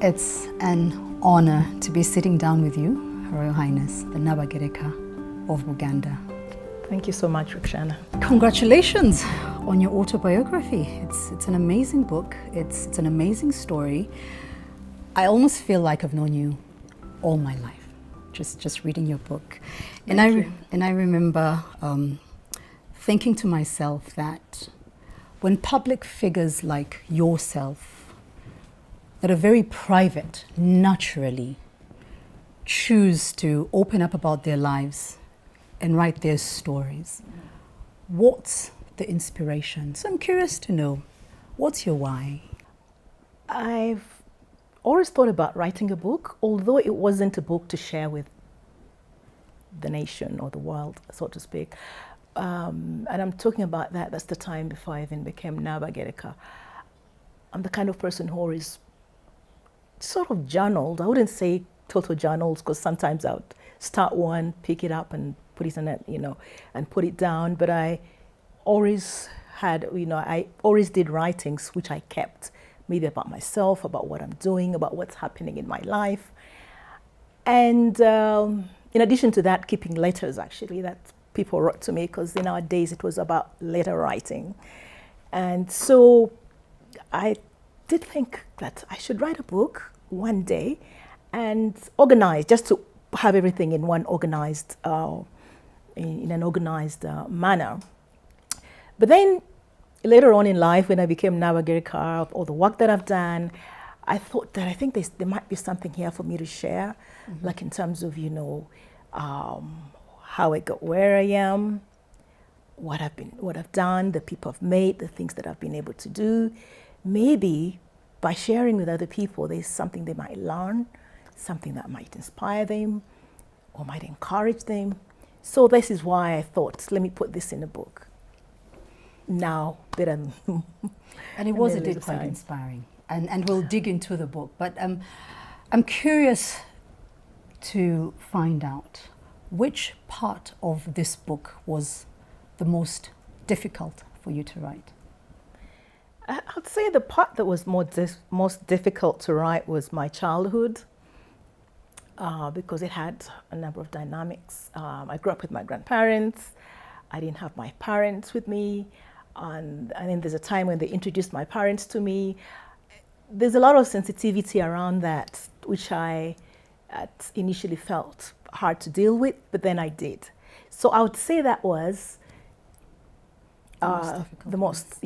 It's an honor to be sitting down with you, Her Royal Highness, the Nnaabagereka of Uganda. Thank you so much, Roxana. Congratulations on your autobiography. It's an amazing book. It's an amazing story. I almost feel like I've known you all my life, just reading your book. And I remember thinking to myself that when public figures like yourself, that are very private, naturally choose to open up about their lives and write their stories, what's the inspiration? So I'm curious to know, what's your why? I've always thought about writing a book, although it wasn't a book to share with the nation or the world, so to speak. And I'm talking about that's the time before I even became Nnaabagereka. I'm the kind of person who always sort of journaled. I wouldn't say total journals, because sometimes I would start one, pick it up and put it in it, and put it down. But I always had, I always did writings which I kept, maybe about myself, about what I'm doing, about what's happening in my life. And in addition to that, keeping letters actually that people wrote to me, because in our days it was about letter writing. And so I did think that I should write a book one day and organize, just to have everything in one organized, in an organized manner. But then later on in life, when I became Nnaabagereka, all the work that I've done, I thought that I think there might be something here for me to share, like in terms of, how I got where I am, what I've done, the people I've met, the things that I've been able to do. Maybe by sharing with other people, there's something they might learn, something that might inspire them or might encourage them. So this is why I thought, let me put this in a book. Now that I'm... And it was indeed quite inspiring. And we'll dig into the book. But I'm curious to find out which part of this book was the most difficult for you to write? I'd say the part that was most difficult to write was my childhood, because it had a number of dynamics. I grew up with my grandparents. I didn't have my parents with me. And then there's a time when they introduced my parents to me. There's a lot of sensitivity around that, which I initially felt hard to deal with, but then I did. So I would say that was the most,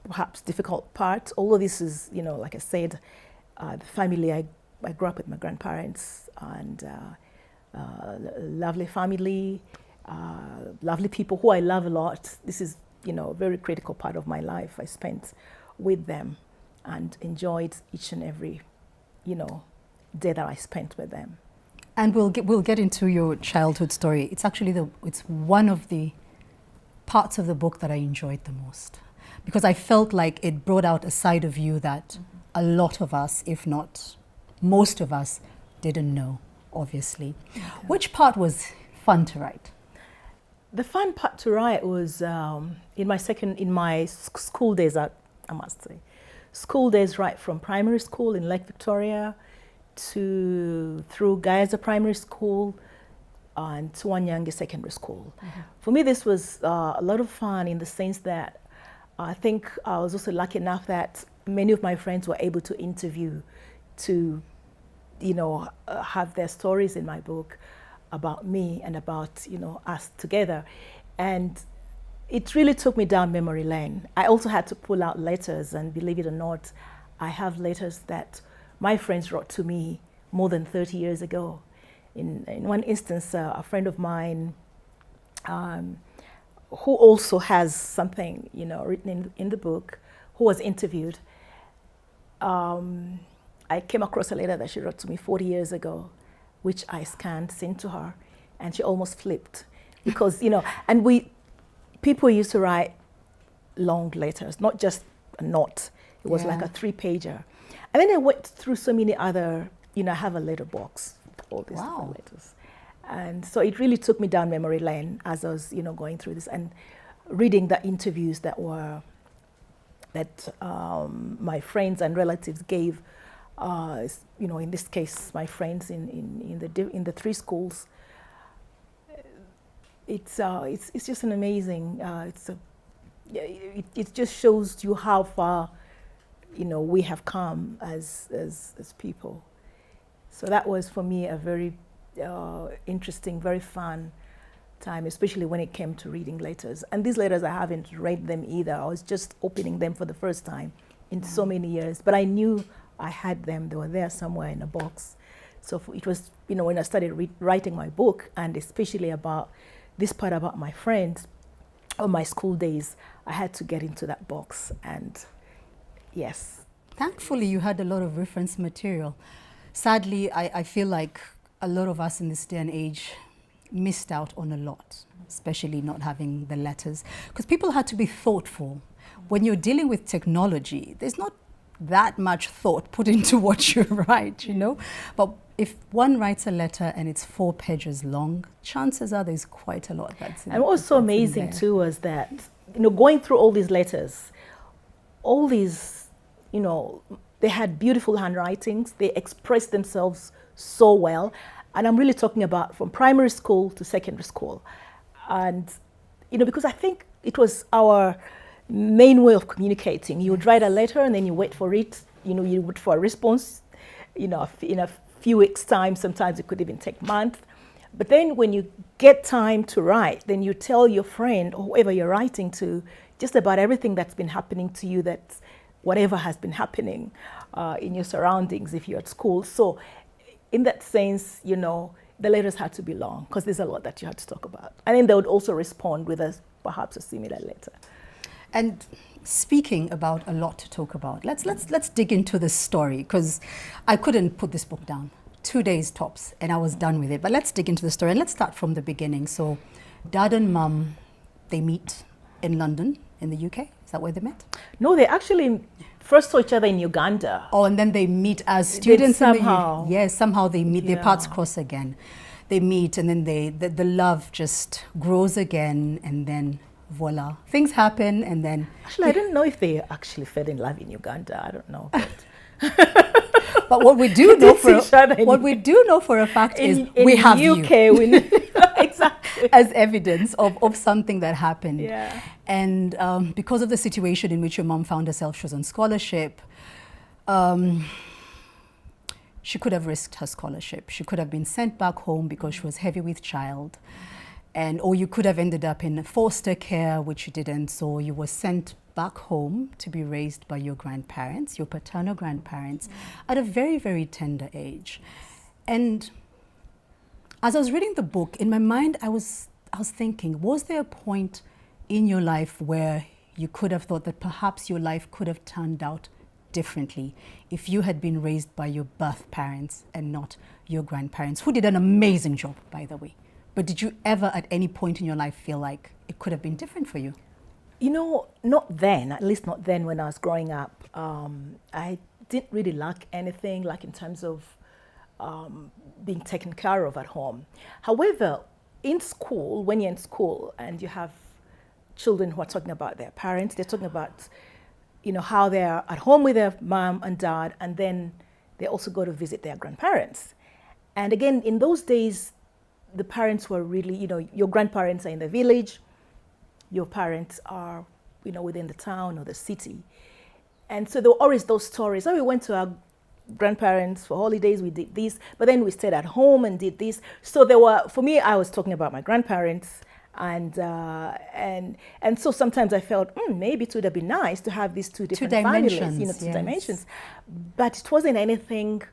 perhaps difficult part. Although this is, like I said, the family, I grew up with my grandparents, and lovely family, lovely people who I love a lot. This is, a very critical part of my life I spent with them and enjoyed each and every, day that I spent with them. And we'll get into your childhood story. It's actually it's one of the parts of the book that I enjoyed the most, because I felt like it brought out a side of you that a lot of us, if not most of us, didn't know, obviously. Okay. Which part was fun to write? The fun part to write was in my school days, I must say. School days right from primary school in Lake Victoria through Gayaza Primary School and to Wanyange Secondary School. For me, this was a lot of fun in the sense that I think I was also lucky enough that many of my friends were able to interview, to, have their stories in my book about me and about, us together. And it really took me down memory lane. I also had to pull out letters, and believe it or not, I have letters that my friends wrote to me more than 30 years ago. In one instance, a friend of mine who also has something, written in the book, who was interviewed, I came across a letter that she wrote to me 40 years ago, which I scanned, sent to her, and she almost flipped. Because, and people used to write long letters, not just a note. It was like a 3-pager. And then I went through so many other, I have a letter box, all these different letters. And so it really took me down memory lane as I was, going through this and reading the interviews that my friends and relatives gave You know, in this case, my friends in the 3 schools. It's just an amazing. It just shows you how far, you know, we have come as people. So that was for me a very interesting, very fun time, especially when it came to reading letters. And these letters, I haven't read them either. I was just opening them for the first time in so many years. But I knew I had them. They were there somewhere in a box. So it was, you know, when I started writing my book, and especially about this part about my friends or my school days, I had to get into that box. And yes. Thankfully, you had a lot of reference material. Sadly, I feel like a lot of us in this day and age missed out on a lot, especially not having the letters, because people had to be thoughtful. When you're dealing with technology, there's not that much thought put into what you write, you know. But if one writes a letter and it's 4 pages long, chances are there's quite a lot that's in And what was so amazing too was that, you know, going through all these letters, all these, you know, they had beautiful handwritings. They expressed themselves so well. And I'm really talking about from primary school to secondary school. And, you know, because I think it was our main way of communicating. You would write a letter and then you wait for it. You know, you wait for a response, you know, in a few weeks' time. Sometimes it could even take months. But then when you get time to write, then you tell your friend or whoever you're writing to just about everything that's been happening to you, that whatever has been happening in your surroundings if you're at school. So in that sense, you know, the letters had to be long because there's a lot that you had to talk about. And then they would also respond with perhaps a similar letter. And speaking about a lot to talk about, let's dig into the story, because I couldn't put this book down. 2 days tops, and I was done with it. But let's dig into the story, and let's start from the beginning. So, Dad and Mum, they meet in London, in the UK. Is that where they met? No, they actually first saw each other in Uganda. Oh, and then they meet as students somehow. Yes, somehow they meet. Yeah. Their paths cross again. They meet, and then the love just grows again, and then voila, things happen, and then Actually, I don't know if they actually fell in love in Uganda. I don't know. But what we do know for a fact is we have UK, you exactly as evidence of something that happened. Yeah. And because of the situation in which your mom found herself, she was on scholarship. She could have risked her scholarship. She could have been sent back home because she was heavy with child. Or you could have ended up in foster care, which you didn't. So you were sent back home to be raised by your grandparents, your paternal grandparents, at a very, very tender age. And as I was reading the book, in my mind, I was thinking, was there a point in your life where you could have thought that perhaps your life could have turned out differently if you had been raised by your birth parents and not your grandparents, who did an amazing job, by the way? But did you ever at any point in your life feel like it could have been different for you? You know, not then, at least not then when I was growing up. I didn't really lack anything, like in terms of being taken care of at home. However, in school, when you're in school and you have children who are talking about their parents, they're talking about, you know, how they're at home with their mom and dad, and then they also go to visit their grandparents. And again, in those days, the parents were really, you know, your grandparents are in the village, your parents are, you know, within the town or the city. And so there were always those stories. Oh, we went to our grandparents for holidays, we did this, but then we stayed at home and did this. So there were, for me, I was talking about my grandparents, and so sometimes I felt maybe it would have been nice to have these two different families, you know, two dimensions. But it wasn't anything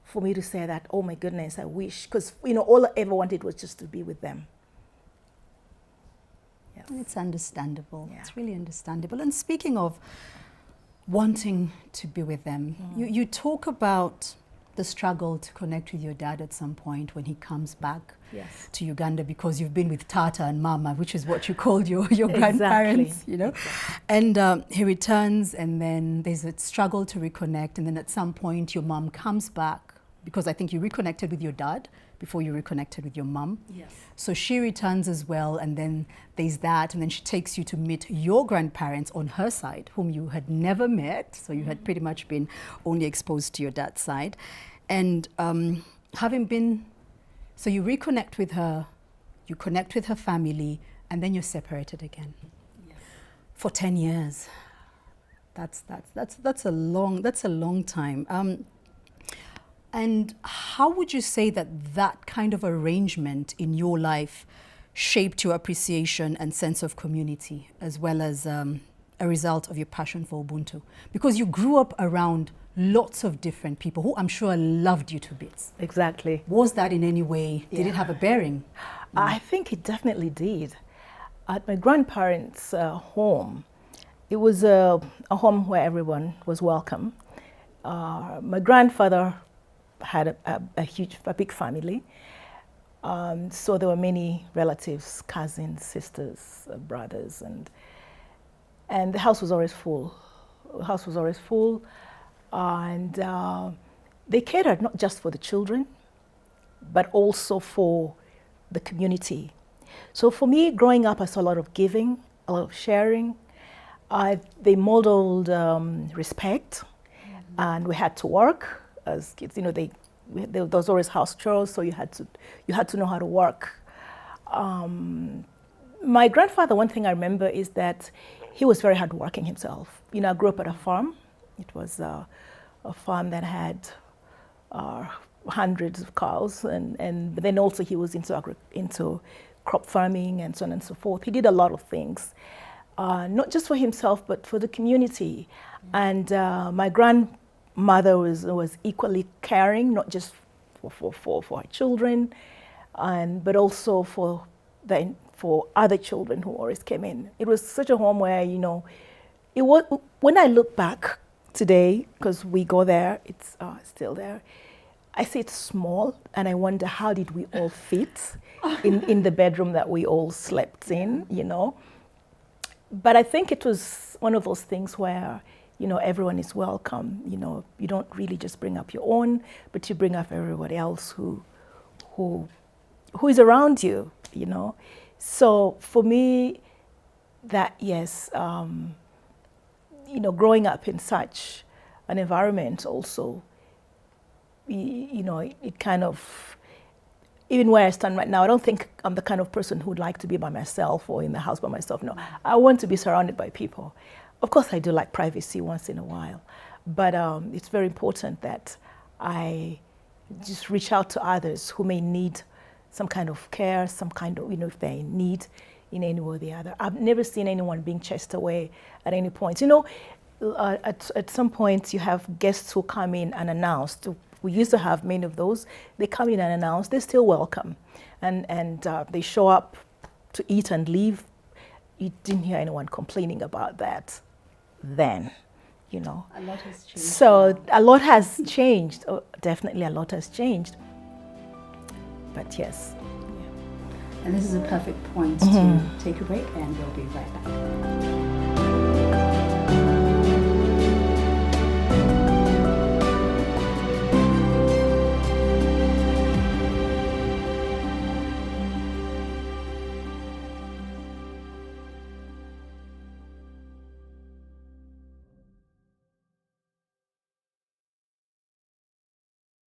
for me to say that, oh my goodness, I wish, because, you know, all I ever wanted was just to be with them. Yes. It's understandable. Yeah. It's really understandable. And speaking of wanting to be with them, you talk about the struggle to connect with your dad at some point when he comes back to Uganda, because you've been with Tata and Mama, which is what you called your grandparents, you know. Exactly. And he returns, and then there's a struggle to reconnect, and then at some point your mom comes back, because I think you reconnected with your dad before you reconnected with your mum. Yes. So she returns as well, and then there's that, and then she takes you to meet your grandparents on her side, whom you had never met. So you had pretty much been only exposed to your dad's side. And so you reconnect with her, you connect with her family, and then you're separated again. Yes. For 10 years. That's a long time. And how would you say that kind of arrangement in your life shaped your appreciation and sense of community, as well as a result of your passion for Ubuntu? Because you grew up around lots of different people who I'm sure loved you to bits. Exactly. Was that in any way, did it have a bearing? I think it definitely did. At my grandparents' home, it was a home where everyone was welcome. My grandfather had a big family, so there were many relatives, cousins, sisters, brothers, and the house was always full. The house was always full, and they catered not just for the children, but also for the community. So for me, growing up, I saw a lot of giving, a lot of sharing. They modeled respect, and we had to work as kids. You know, there was always house chores, so you had to know how to work. My grandfather, one thing I remember is that he was very hardworking himself. You know, I grew up at a farm. It was a farm that had hundreds of cows, but then also he was into crop farming and so on and so forth. He did a lot of things, not just for himself, but for the community. And my grandmother was equally caring, not just for her children, but also for other children who always came in. It was such a home where, you know, it was, when I look back today, because we go there, it's still there, I see it's small, and I wonder how did we all fit in the bedroom that we all slept in, you know. But I think it was one of those things where, you know, everyone is welcome. You know, you don't really just bring up your own, but you bring up everybody else who is around you, you know. So for me, that, yes, you know, growing up in such an environment also, you know, it kind of, even where I stand right now, I don't think I'm the kind of person who would like to be by myself or in the house by myself. No, I want to be surrounded by people. Of course, I do like privacy once in a while, but it's very important that I just reach out to others who may need some kind of care, some kind of, you know, if they're in need in any way or the other. I've never seen anyone being chased away at any point. You know, at some point you have guests who come in unannounced. We used to have many of those. They come in unannounced, they're still welcome. And they show up to eat and leave. You didn't hear anyone complaining about that then, you know. A lot has changed. So a lot has changed. Oh, definitely a lot has changed. But yes. And this is a perfect point to take a break, and we'll be right back.